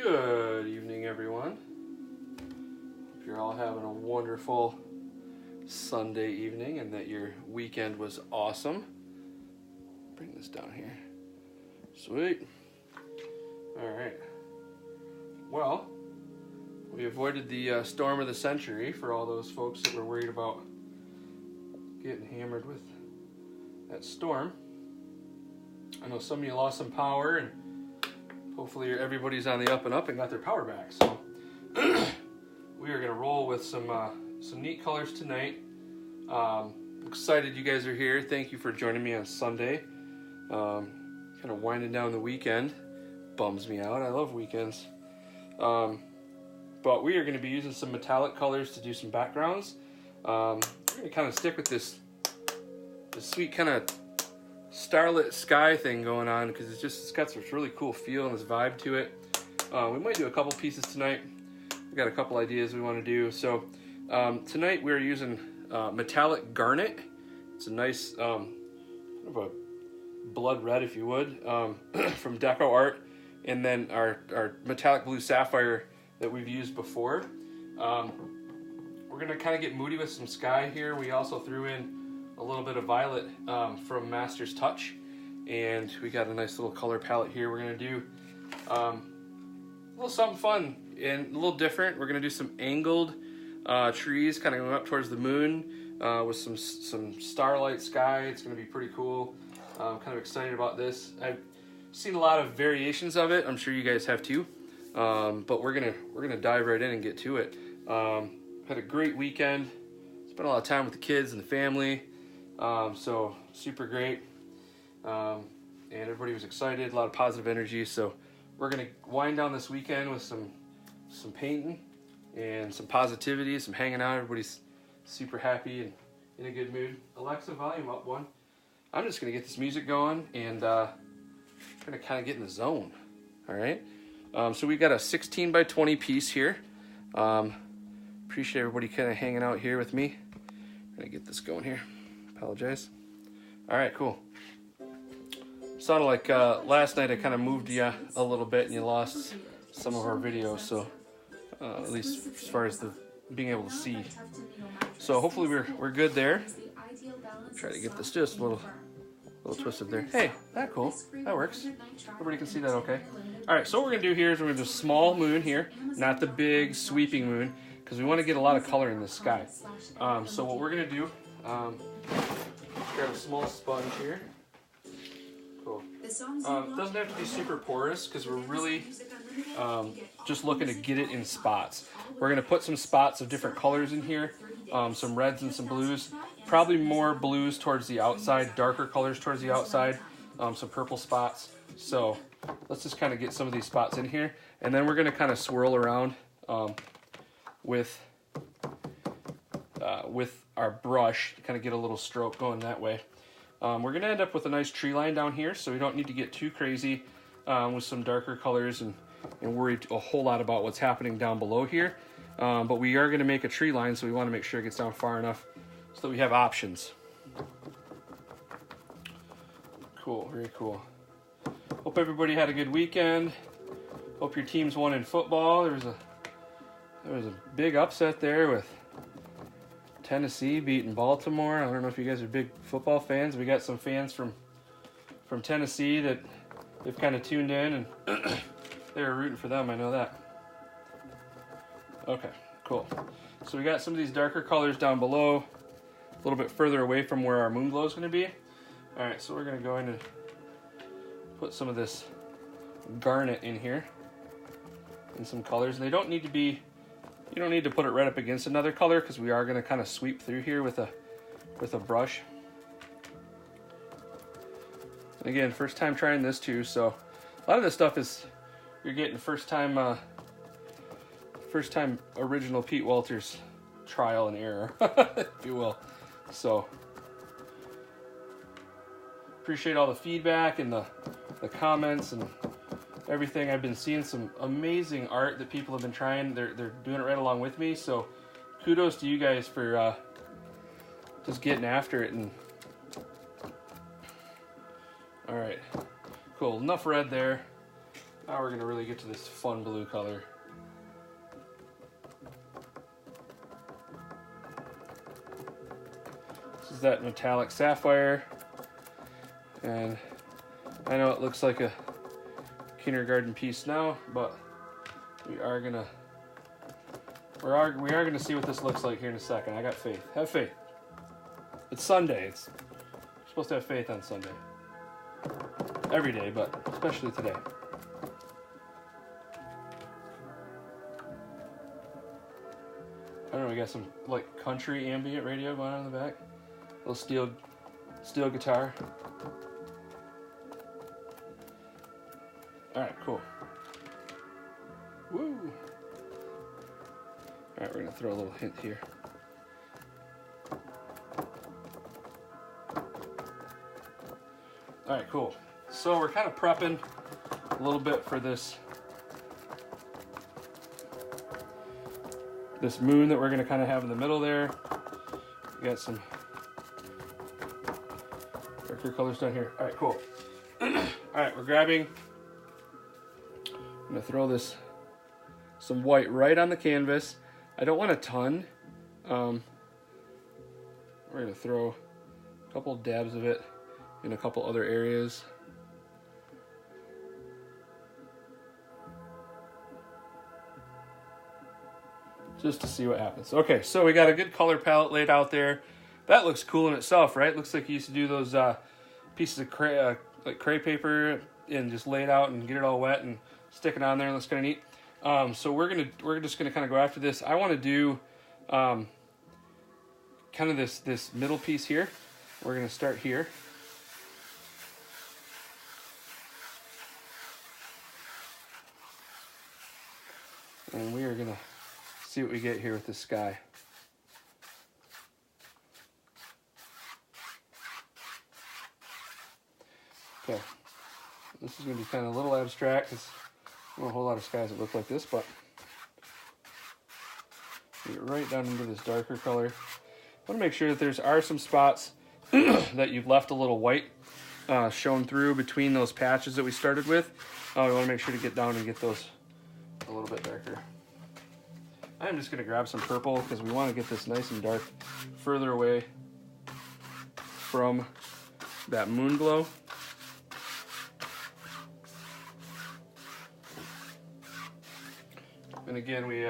Good evening, everyone. Hope you're all having a wonderful Sunday evening and that your weekend was awesome. Bring this down here. Sweet. All right. Well, we avoided the storm of the century for all those folks that were worried about getting hammered with that storm. I know some of you lost some power, and hopefully everybody's on the up and up and got their power back. So we are going to roll with some neat colors tonight. Excited you guys are here. Thank you for joining me on Sunday. Kind of winding down the weekend. Bums me out. I love weekends. But we are going to be using some metallic colors to do some backgrounds. We're going to kind of stick with this sweet kind of starlit sky thing going on because it's got this really cool feel and this vibe to it. We might do a couple pieces tonight. We got a couple ideas we want to do. So tonight we're using metallic garnet. It's a nice kind of a blood red, if you would, from Deco Art, and then our metallic blue sapphire that we've used before. We're gonna kind of get moody with some sky here. We also threw in a little bit of violet from Master's Touch, and we got a nice little color palette here. We're gonna do a little something fun and a little different. We're gonna do some angled trees kind of going up towards the moon with some starlight sky. It's gonna be pretty cool. I'm kind of excited about this. I've seen a lot of variations of it. I'm sure you guys have too. But we're gonna dive right in and get to it. Had a great weekend. Spent a lot of time with the kids and the family. So super great. And everybody was excited. A lot of positive energy. So we're gonna wind down this weekend with some painting and some positivity, some hanging out. Everybody's super happy and in a good mood. Alexa, volume up one. I'm just gonna get this music going and gonna kind of get in the zone. All right. So we got a 16 by 20 piece here. Appreciate everybody kind of hanging out here with me. I'm gonna get this going here. Apologize. All right, cool. Sounded like last night I kind of moved you a little bit and you lost some of our videos. So at least as far as the being able to see. So hopefully we're good there. Try to get this just a little twisted there. Hey, that's cool. That works. Everybody can see that okay. All right, so what we're going to do here is we're going to do a small moon here, not the big sweeping moon, because we want to get a lot of color in the sky. So what we're going to do, grab a small sponge here. Cool. It doesn't have to be super porous because we're really just looking to get it in spots. We're going to put some spots of different colors in here, some reds and some blues. Probably more blues towards the outside, darker colors towards the outside, some purple spots. So let's just kind of get some of these spots in here, and then we're going to kind of swirl around with our brush to kind of get a little stroke going that way. We're going to end up with a nice tree line down here, so we don't need to get too crazy with some darker colors and worry a whole lot about what's happening down below here. But we are going to make a tree line, so we want to make sure it gets down far enough so that we have options. Cool, very cool. Hope everybody had a good weekend. Hope your teams won in football. There was a big upset there with Tennessee beating Baltimore. I don't know if you guys are big football fans. We got some fans from Tennessee that they've kind of tuned in and they were rooting for them. I know that. Okay, cool. So we got some of these darker colors down below, a little bit further away from where our moon glow is going to be. All right, so we're going to go in and put some of this garnet in here in some colors, and they don't need to be, you don't need to put it right up against another color because we are going to kind of sweep through here with a brush. And again, first time trying this too, so a lot of this stuff is you're getting first time original Pete Walters trial and error, if you will. So appreciate all the feedback and the comments and everything. I've been seeing some amazing art that people have been trying. They're doing it right along with me. So kudos to you guys for just getting after it. And all right, cool. Enough red there. Now we're gonna really get to this fun blue color. This is that metallic sapphire, and I know it looks like a kindergarten piece now, but we are gonna see what this looks like here in a second. I got faith. Have faith. It's Sunday. You're supposed to have faith on Sunday. Every day, but especially today. I don't know, we got some like country ambient radio going on in the back. Little steel guitar. Alright, cool. Woo! Alright, we're gonna throw a little hint here. Alright, cool. So we're kind of prepping a little bit for this moon that we're going to kind of have in the middle there. We got some darker colors down here. All right, cool. All right, we're grabbing. I'm going to throw some white right on the canvas. I don't want a ton. We're going to throw a couple dabs of it in a couple other areas. Just to see what happens. Okay, so we got a good color palette laid out there. That looks cool in itself, right? Looks like you used to do those pieces of like crepe paper and just lay it out and get it all wet and stick it on there. Looks kind of neat. So we're just gonna kind of go after this. I want to do kind of this middle piece here. We're gonna start here. And we are gonna see what we get here with this sky. Okay, this is going to be kind of a little abstract because I don't know a whole lot of skies that look like this, but get right down into this darker color. I want to make sure that there are some spots that you've left a little white shown through between those patches that we started with. We want to make sure to get down and get those a little bit darker. I'm just going to grab some purple because we want to get this nice and dark further away from that moon glow. And again, we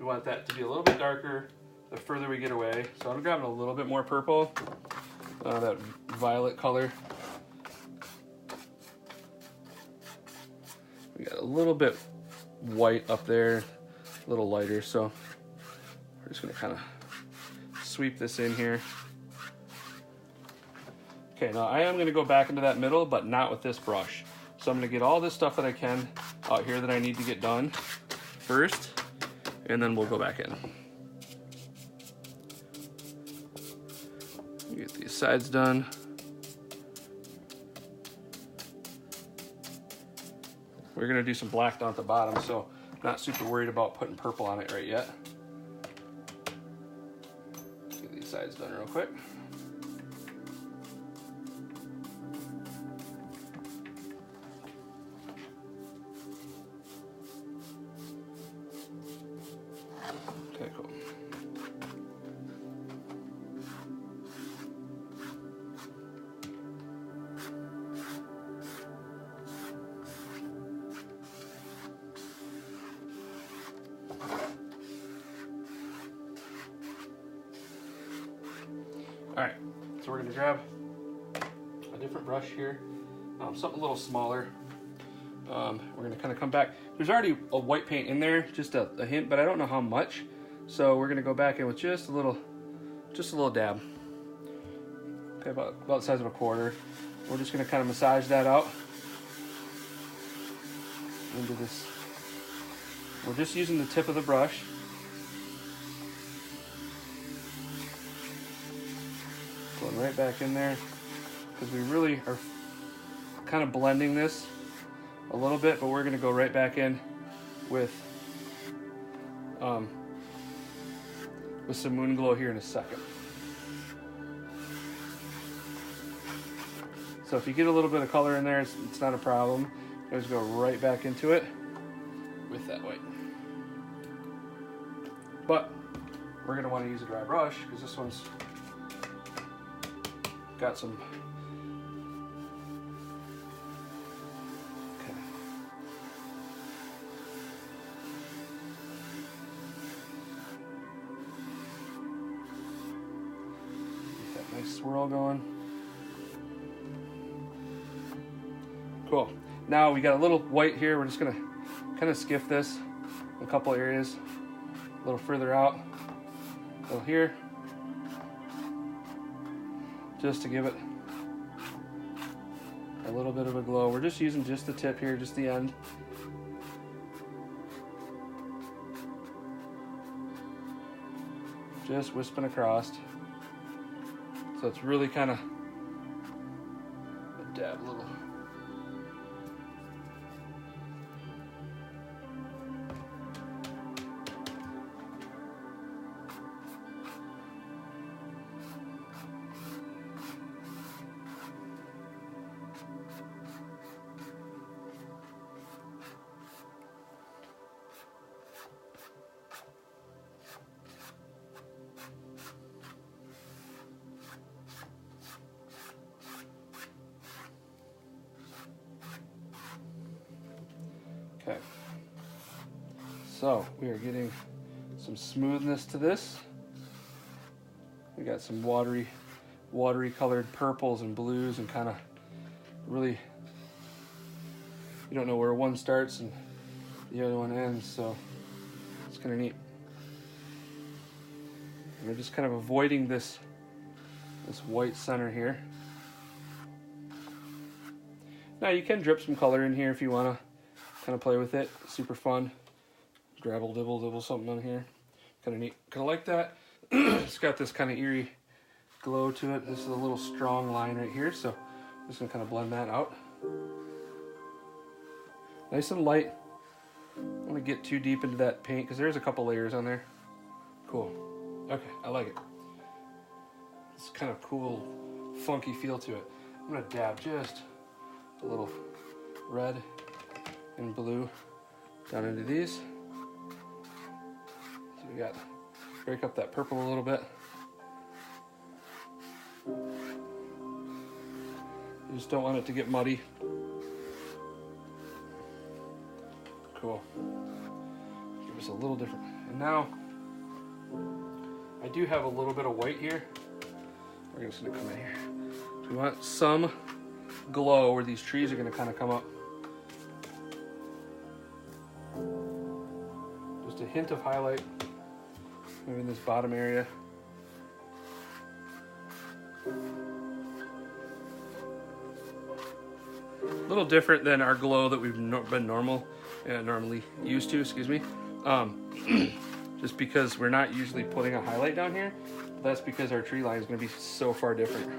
want that to be a little bit darker the further we get away. So I'm grabbing a little bit more purple, that violet color. We got a little bit white up there, a little lighter, so we're just gonna kind of sweep this in here. Okay, now I am gonna go back into that middle, but not with this brush. So I'm gonna get all this stuff that I can out here that I need to get done first, and then we'll go back in. Get these sides done. We're gonna do some black down at the bottom, so I'm not super worried about putting purple on it right yet. Get these sides done real quick. Okay, cool. All right, so we're gonna grab a different brush here, something a little smaller. We're gonna kind of come back. There's already a white paint in there, just a hint, but I don't know how much. So we're gonna go back in with just a little dab. Okay, about the size of a quarter. We're just gonna kind of massage that out into this. We're just using the tip of the brush. Going right back in there because we really are kind of blending this a little bit, but we're going to go right back in with some moon glow here in a second. So if you get a little bit of color in there, it's not a problem. Just go right back into it with that white. But we're going to want to use a dry brush because this one's got some. Okay. Get that nice swirl going. Cool. Now we got a little white here. We're just going to kind of skiff this in a couple areas. A little further out. A little here. Just to give it a little bit of a glow. We're just using just the tip here, just the end. Just wisping across. So it's really kind of a dab a little. Okay, so we are getting some smoothness to this. We got some watery colored purples and blues, and kind of really, you don't know where one starts and the other one ends, so it's kind of neat. And we're just kind of avoiding this white center here. Now you can drip some color in here if you want to kind of play with it. Super fun. Drabble, dibble, something on here. Kind of neat. Kind of like that. It's got this kind of eerie glow to it. This is a little strong line right here, so I'm just going to kind of blend that out. Nice and light. I don't want to get too deep into that paint because there's a couple layers on there. Cool. Okay, I like it. It's kind of cool, funky feel to it. I'm going to dab just a little red and blue down into these. So we got, break up that purple a little bit. You just don't want it to get muddy. Cool. Give us a little different. And now, I do have a little bit of white here. We're just gonna come in here. So we want some glow where these trees are gonna kind of come up. Just a hint of highlight, maybe in this bottom area. A little different than our glow that we've been normally used to, excuse me. Just because we're not usually putting a highlight down here. That's because our tree line is going to be so far different.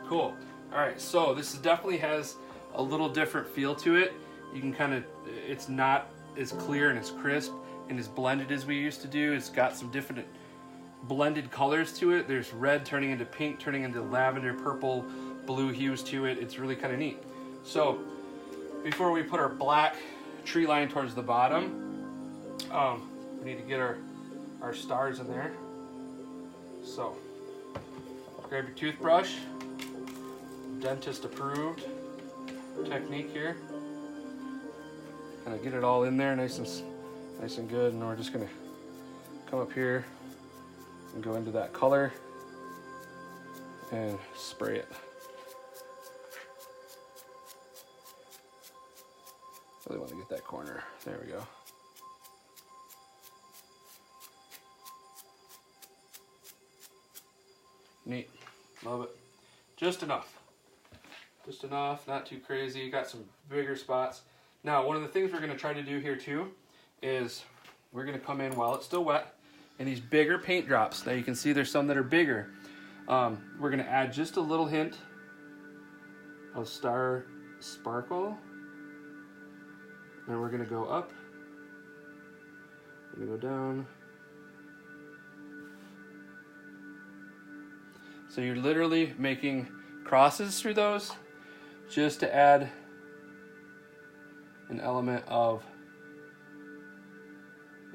Cool. All right, so this definitely has a little different feel to it. You can kind of, it's not as clear and as crisp and as blended as we used to do. It's got some different blended colors to it. There's red turning into pink, turning into lavender, purple, blue hues to it. It's really kind of neat. So before we put our black tree line towards the bottom, we need to get our stars in there. So grab your toothbrush, dentist approved technique here. Kind of get it all in there nice and good, and we're just gonna come up here and go into that color and spray it. Really want to get that corner. There we go. Neat. Love it. Just enough. Just enough, not too crazy. Got some bigger spots. Now, one of the things we're going to try to do here too is we're going to come in while it's still wet and these bigger paint drops. Now you can see there's some that are bigger. We're going to add just a little hint of Star Sparkle. And we're going to go up. We're going to go down. So you're literally making crosses through those, just to add an element of,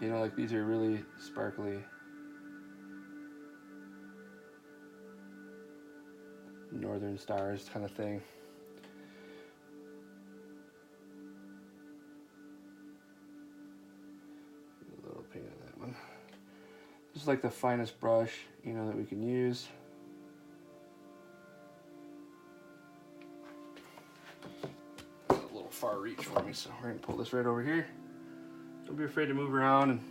you know, like these are really sparkly. Northern stars kind of thing. A little paint on that one. This is like the finest brush, you know, that we can use. It's a little far reach for me, so we're gonna pull this right over here. Don't be afraid to move around and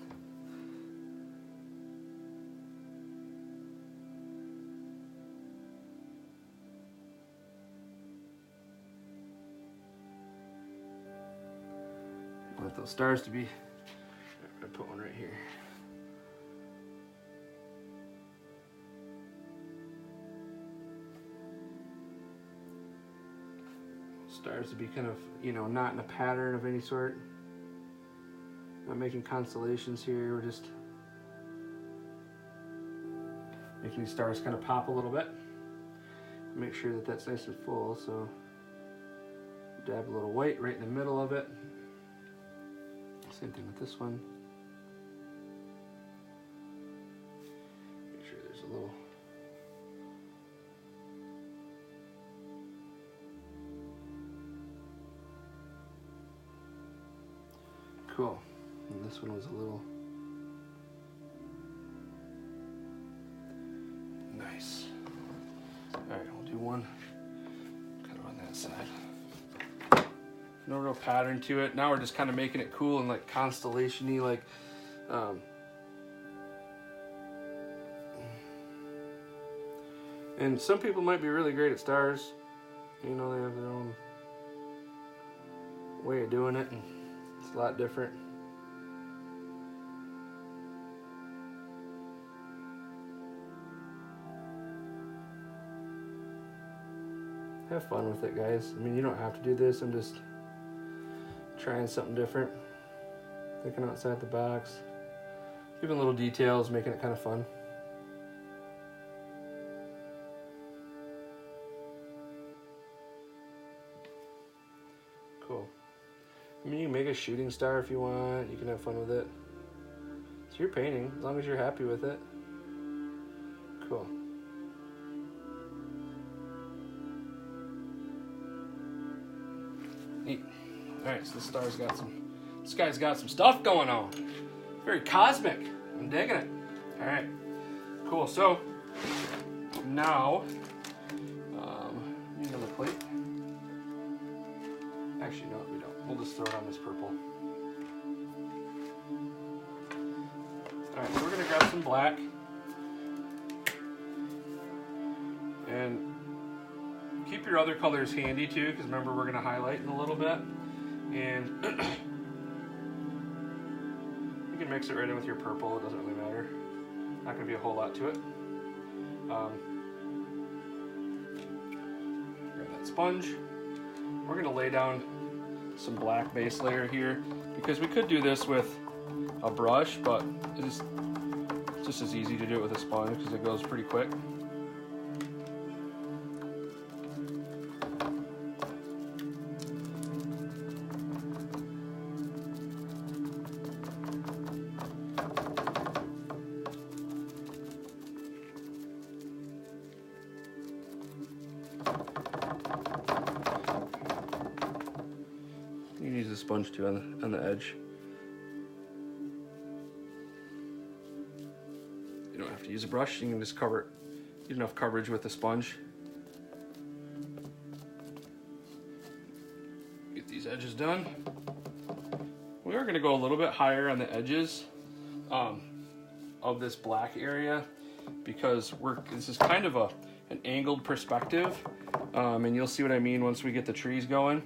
want those stars to be. I'm gonna put one right here. Stars to be kind of, you know, not in a pattern of any sort. Not making constellations here. We're just making these stars kind of pop a little bit. Make sure that that's nice and full. So dab a little white right in the middle of it. Same thing with this one. Make sure there's a little. Cool. And this one was a little. Nice. All right, we'll do one kind of on that side. No real pattern to it. Now we're just kind of making it cool and like constellation-y, like and some people might be really great at stars. You know, they have their own way of doing it, and it's a lot different. Have fun with it, guys. I mean, you don't have to do this. I'm just trying something different, thinking outside the box, giving little details, making it kind of fun. Cool. I mean, you can make a shooting star if you want. You can have fun with it. It's your painting, as long as you're happy with it. Cool. Neat. All right, so this guy's got some stuff going on. Very cosmic. I'm digging it. All right, cool. So now, use another plate. Actually, no, we don't. We'll just throw it on this purple. All right, so we're gonna grab some black and keep your other colors handy too, because remember we're gonna highlight in a little bit. And you can mix it right in with your purple, it doesn't really matter. Not gonna be a whole lot to it. Grab that sponge. We're gonna lay down some black base layer here, because we could do this with a brush, but it's just as easy to do it with a sponge because it goes pretty quick. You can use the sponge too on the edge. You don't have to use a brush, you can just cover it. Get enough coverage with the sponge. Get these edges done. We are going to go a little bit higher on the edges of this black area, because this is kind of an angled perspective, and you'll see what I mean once we get the trees going.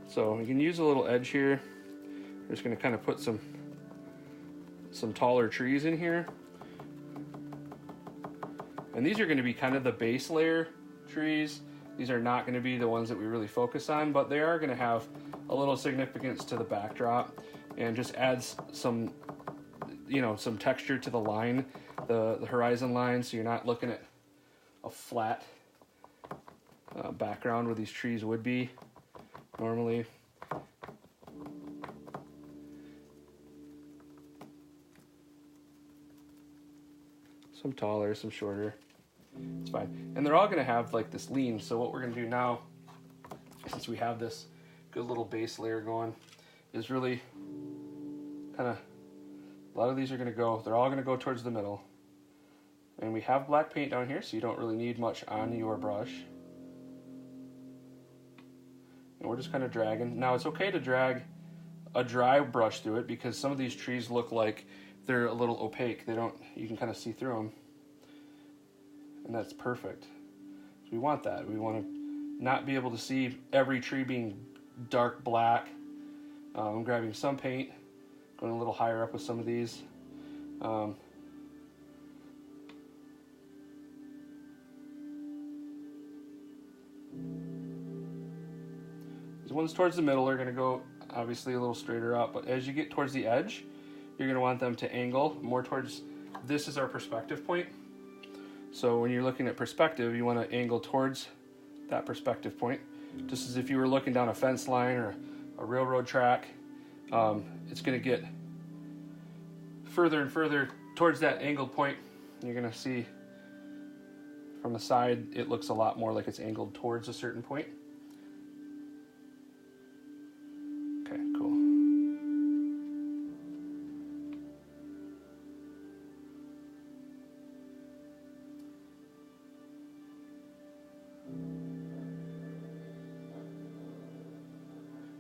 So we can use a little edge here. We're just going to kind of put some taller trees in here. And these are going to be kind of the base layer trees. These are not going to be the ones that we really focus on, but they are going to have a little significance to the backdrop and just adds some you know, some texture to the line, the horizon line, so you're not looking at a flat background where these trees would be normally. Some taller, some shorter. It's fine. And they're all going to have like this lean. So what we're going to do now, since we have this good little base layer going, is really kind of, a lot of these are going to go, they're all going to go towards the middle. And we have black paint down here, so you don't really need much on your brush. And we're just kind of dragging. Now it's okay to drag a dry brush through it because some of these trees look like they're a little opaque. They don't, you can kind of see through them. And that's perfect. So we want that. We want to not be able to see every tree being dark black. I'm grabbing some paint, going a little higher up with some of these. These ones towards the middle are going to go obviously a little straighter up, but as you get towards the edge, you're going to want them to angle more towards, this is our perspective point. So when you're looking at perspective, you want to angle towards that perspective point. Just as if you were looking down a fence line or a railroad track, it's going to get further and further towards that angled point. You're going to see from the side, it looks a lot more like it's angled towards a certain point. Okay, cool.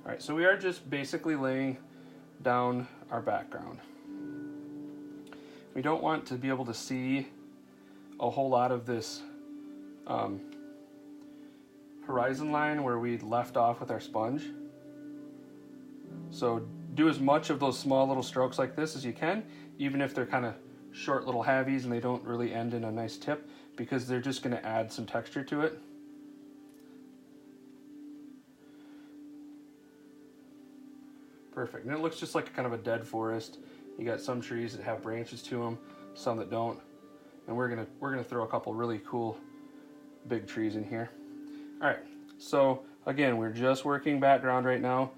All right, so we are just basically laying down our background. We don't want to be able to see a whole lot of this horizon line where we left off with our sponge. So do as much of those small little strokes like this as you can, even if they're kind of short little halvies and they don't really end in a nice tip, because they're just going to add some texture to it. Perfect. And it looks just like kind of a dead forest. You got some trees that have branches to them, some that don't. And we're gonna throw a couple really cool big trees in here. All right. So again, we're just working background right now.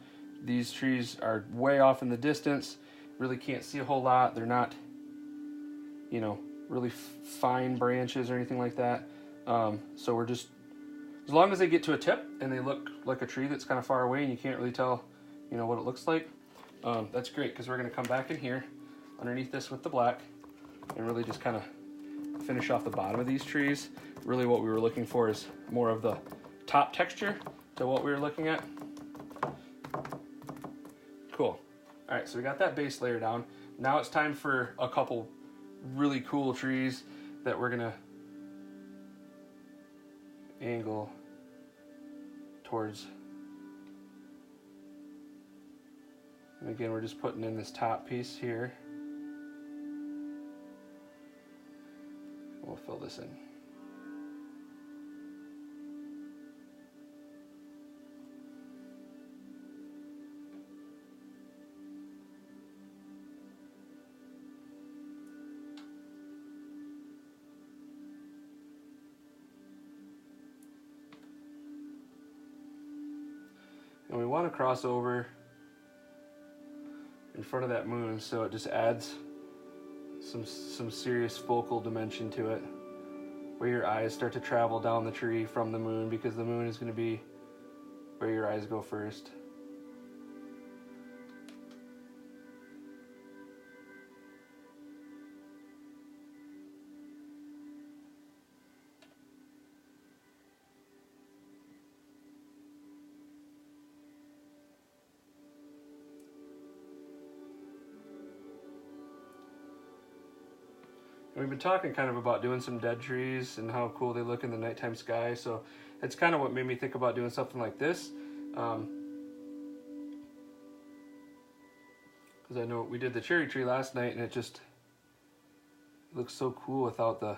These trees are way off in the distance. Really can't see a whole lot. They're not, you know, really fine branches or anything like that. So we're just, as long as they get to a tip and they look like a tree that's kind of far away and you can't really tell, you know, what it looks like, that's great, because we're going to come back in here underneath this with the black and really just kind of finish off the bottom of these trees. Really what we were looking for is more of the top texture to what we were looking at. Cool. All right, so we got that base layer down. Now it's time for a couple really cool trees that we're going to angle towards. And again, we're just putting in this top piece here. We'll fill this in. And we want to cross over in front of that moon, so it just adds some serious focal dimension to it, where your eyes start to travel down the tree from the moon, because the moon is going to be where your eyes go first. We've been talking kind of about doing some dead trees and how cool they look in the nighttime sky, so it's kind of what made me think about doing something like this. Because I know we did the cherry tree last night and it just looks so cool without the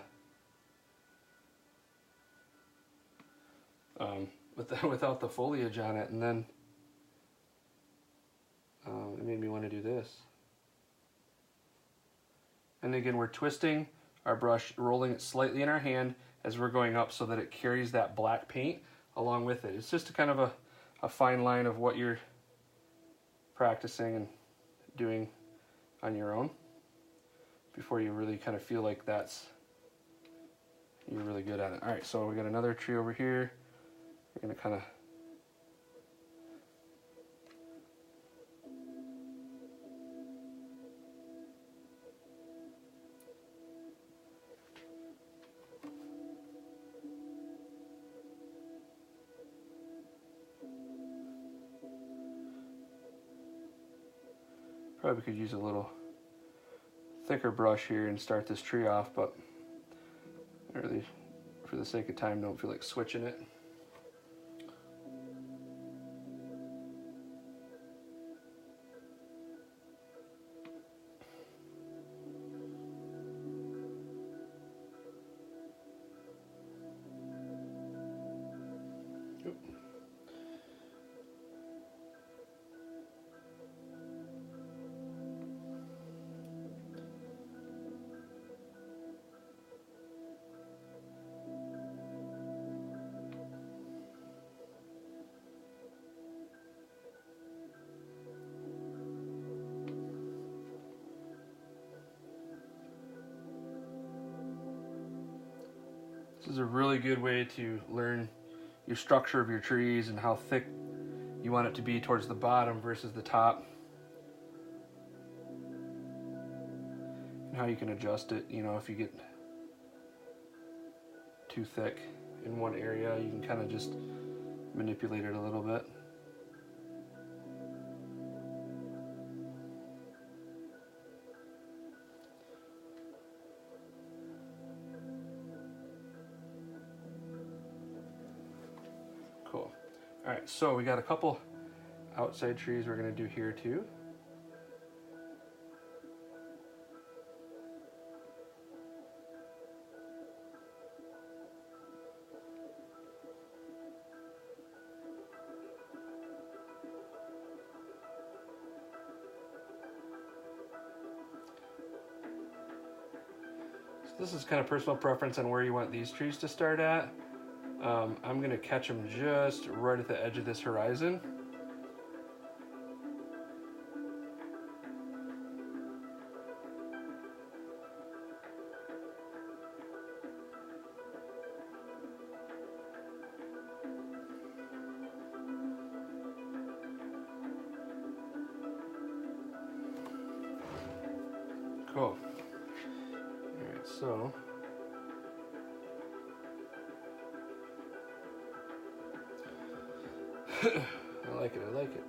without the foliage on it, and then it made me want to do this. And again, we're twisting our brush, rolling it slightly in our hand as we're going up so that it carries that black paint along with it. It's just a kind of a fine line of what you're practicing and doing on your own before you really kind of feel like you're really good at it. All right, so we got another tree over here. We're gonna kind of probably could use a little thicker brush here and start this tree off, but I really, for the sake of time, don't feel like switching it. This is a really good way to learn your structure of your trees and how thick you want it to be towards the bottom versus the top. And how you can adjust it, you know, if you get too thick in one area, you can kind of just manipulate it a little bit. Cool. All right, so we got a couple outside trees we're gonna do here too. So this is kind of personal preference on where you want these trees to start at. I'm going to catch them just right at the edge of this horizon. Cool. All right, so I like it, I like it.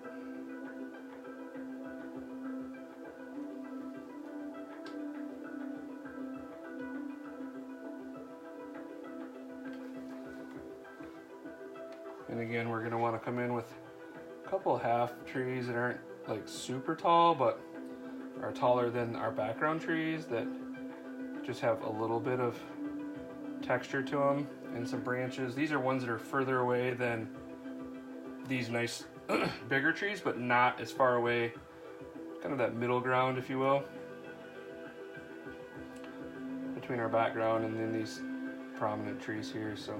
And again, we're gonna wanna come in with a couple half trees that aren't like super tall, but are taller than our background trees that just have a little bit of texture to them and some branches. These are ones that are further away than these nice bigger trees, but not as far away, kind of that middle ground, if you will, between our background and then these prominent trees here. So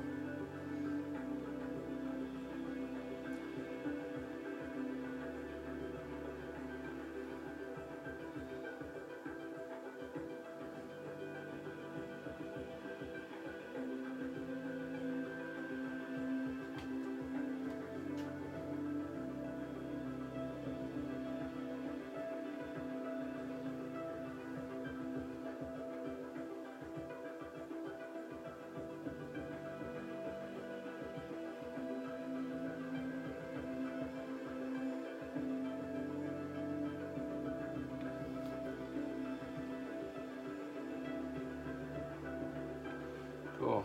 cool.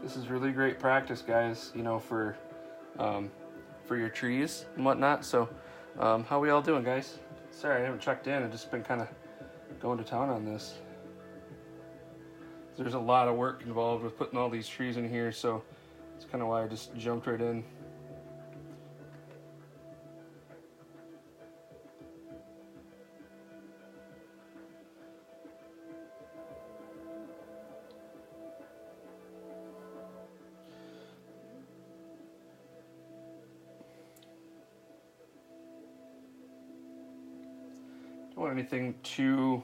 This is really great practice, guys, you know, for your trees and whatnot. So how we all doing, guys? Sorry, I haven't checked in. I've just been kind of going to town on this. There's a lot of work involved with putting all these trees in here, so that's kind of why I just jumped right in. Don't want anything too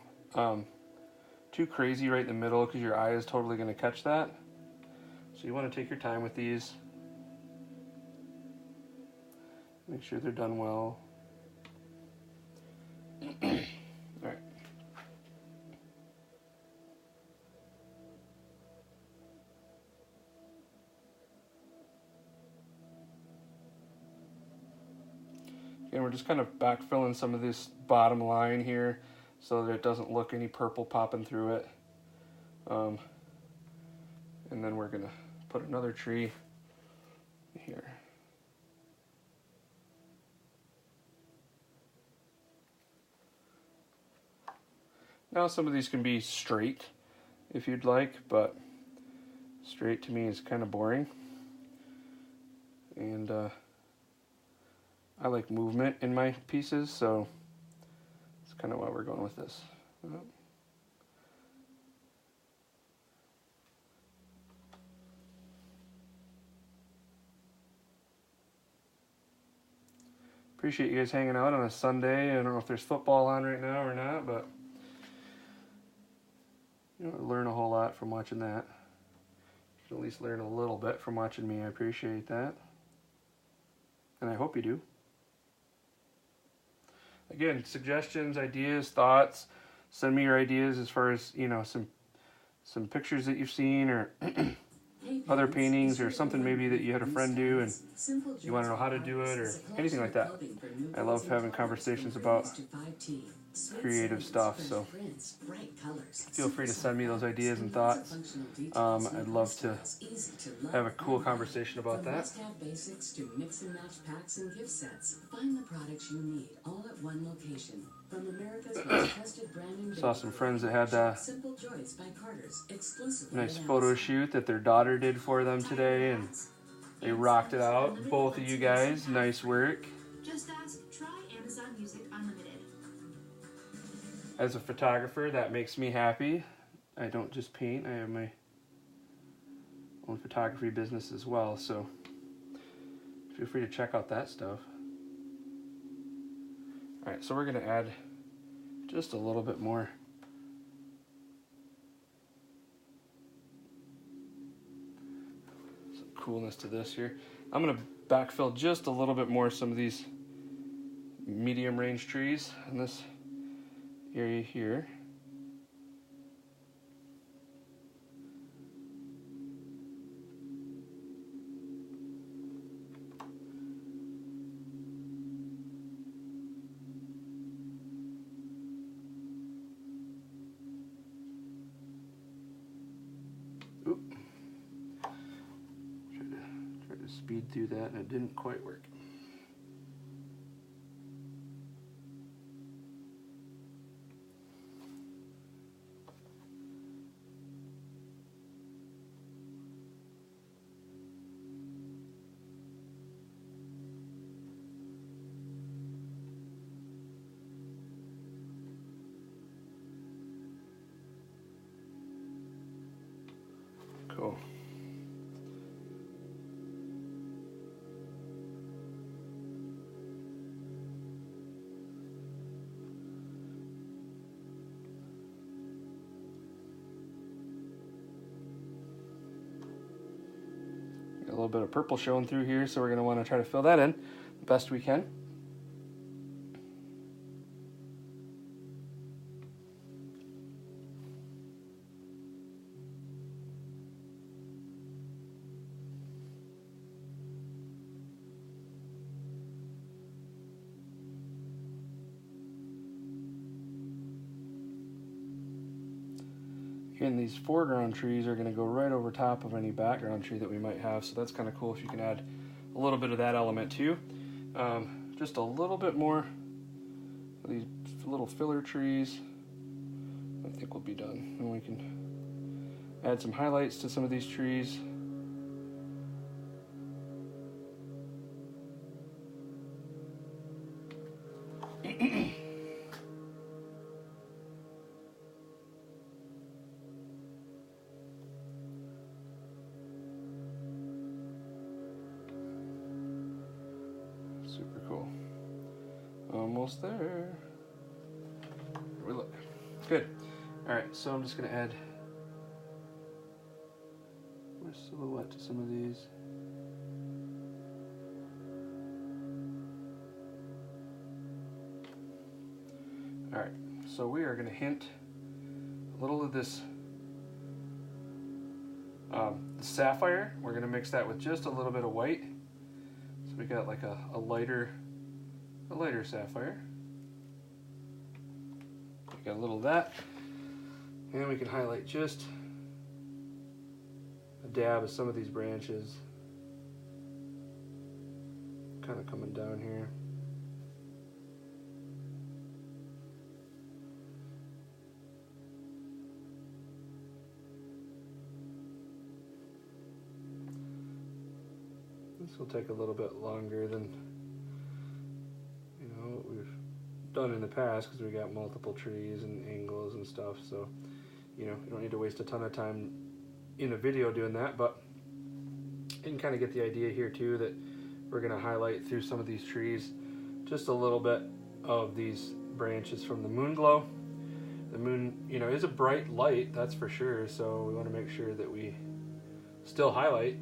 crazy right in the middle because your eye is totally going to catch that. So you want to take your time with these. Make sure they're done well. All right. And we're just kind of backfilling some of this bottom line here so that it doesn't look any purple popping through it. And then we're gonna put another tree here. Now some of these can be straight if you'd like, but straight to me is kind of boring. And I like movement in my pieces, so that's kind of why we're going with this. Appreciate you guys hanging out on a Sunday. I don't know if there's football on right now or not, but you know, I learn a whole lot from watching that. You can at least learn a little bit from watching me. I appreciate that. And I hope you do. Again, suggestions, ideas, thoughts. Send me your ideas as far as, you know, some pictures that you've seen or other paintings or something maybe that you had a friend do and you want to know how to do it or anything like that. I love having conversations about creative stuff, so feel free to send me those ideas and thoughts. I'd love to have a cool conversation about that. Basics to mix and match packs and gift sets. Find the products you need all at one location. From America's most trusted brand. Saw some friends that had a nice photo shoot that their daughter did for them today, and they rocked it out. Both of you guys, nice work. Just ask, try Amazon Music Unlimited. As a photographer, that makes me happy. I don't just paint, I have my own photography business as well, so feel free to check out that stuff. Alright, so we're going to add just a little bit more some coolness to this here. I'm going to backfill just a little bit more some of these medium range trees in this area here. Oop. Try to speed through that and it didn't quite work. Cool. Got a little bit of purple showing through here, so we're going to want to try to fill that in the best we can. And these foreground trees are going to go right over top of any background tree that we might have, so that's kind of cool if you can add a little bit of that element too. Just a little bit more of these little filler trees. I think we'll be done. And we can add some highlights to some of these trees. Super cool. Almost there. Here we look. Good. All right, so I'm just gonna add more silhouette to some of these. All right, so we are gonna hint a little of this the sapphire. We're gonna mix that with just a little bit of white. So we got like a lighter sapphire. We got a little of that. And we can highlight just a dab of some of these branches. Kind of coming down here. This will take a little bit longer than what we've done in the past because we got multiple trees and angles and stuff. So you don't need to waste a ton of time in a video doing that, but you can kind of get the idea here too that we're going to highlight through some of these trees just a little bit of these branches from the moon glow. The moon, is a bright light, that's for sure. So we want to make sure that we still highlight.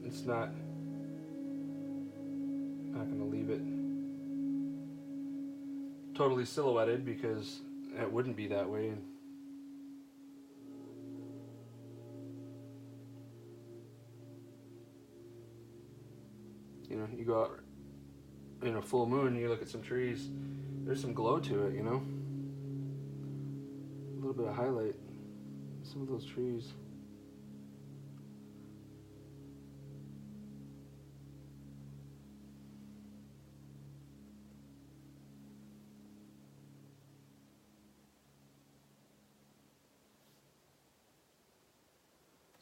It's not going to leave it totally silhouetted because it wouldn't be that way. You go out in a full moon and you look at some trees, there's some glow to it, a little bit of highlight, some of those trees.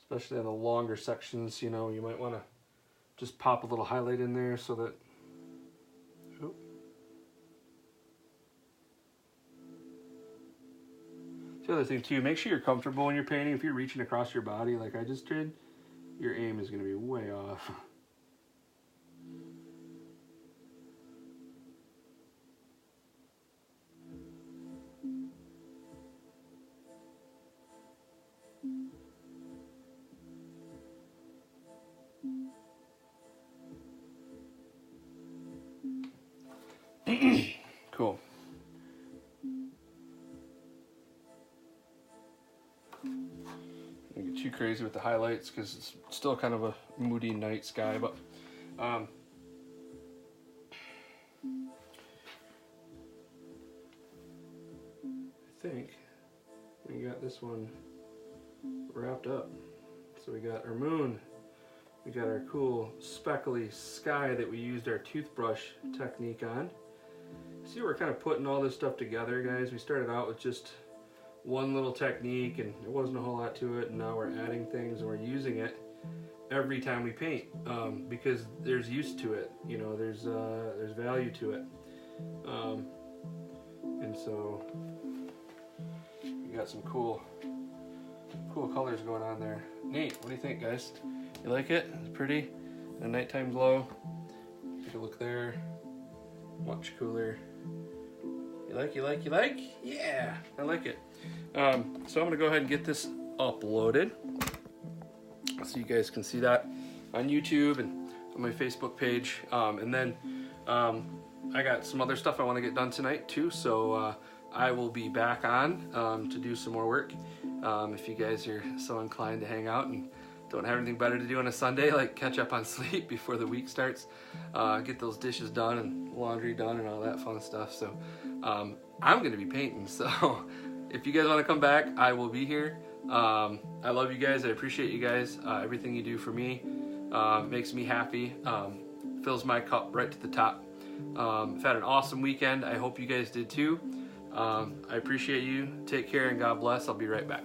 Especially on the longer sections, you might want to just pop a little highlight in there so that, The other thing too, make sure you're comfortable when you're painting. If you're reaching across your body like I just did, your aim is going to be way off. Cool. Don't get too crazy with the highlights because it's still kind of a moody night sky, but I think we got this one wrapped up. So we got our moon, we got our cool speckly sky that we used our toothbrush technique on. See, we're kind of putting all this stuff together, guys. We started out with just one little technique and there wasn't a whole lot to it, and now we're adding things and we're using it every time we paint because there's use to it, there's value to it, and so we got some cool colors going on there. Neat. What do you think, guys? You like it? It's pretty. A nighttime glow. Take a look there. Much cooler. You like? Yeah, I like it. So I'm gonna go ahead and get this uploaded so you guys can see that on YouTube and on my Facebook page. And then I got some other stuff I want to get done tonight too. So I will be back on to do some more work. If you guys are so inclined to hang out and don't have anything better to do on a Sunday, like catch up on sleep before the week starts, get those dishes done and laundry done and all that fun stuff. So I'm gonna be painting, so if you guys want to come back, I will be here. I love you guys. I appreciate you guys. Everything you do for me makes me happy, fills my cup right to the top. I've had an awesome weekend. I hope you guys did too. I appreciate you. Take care and God bless. I'll be right back.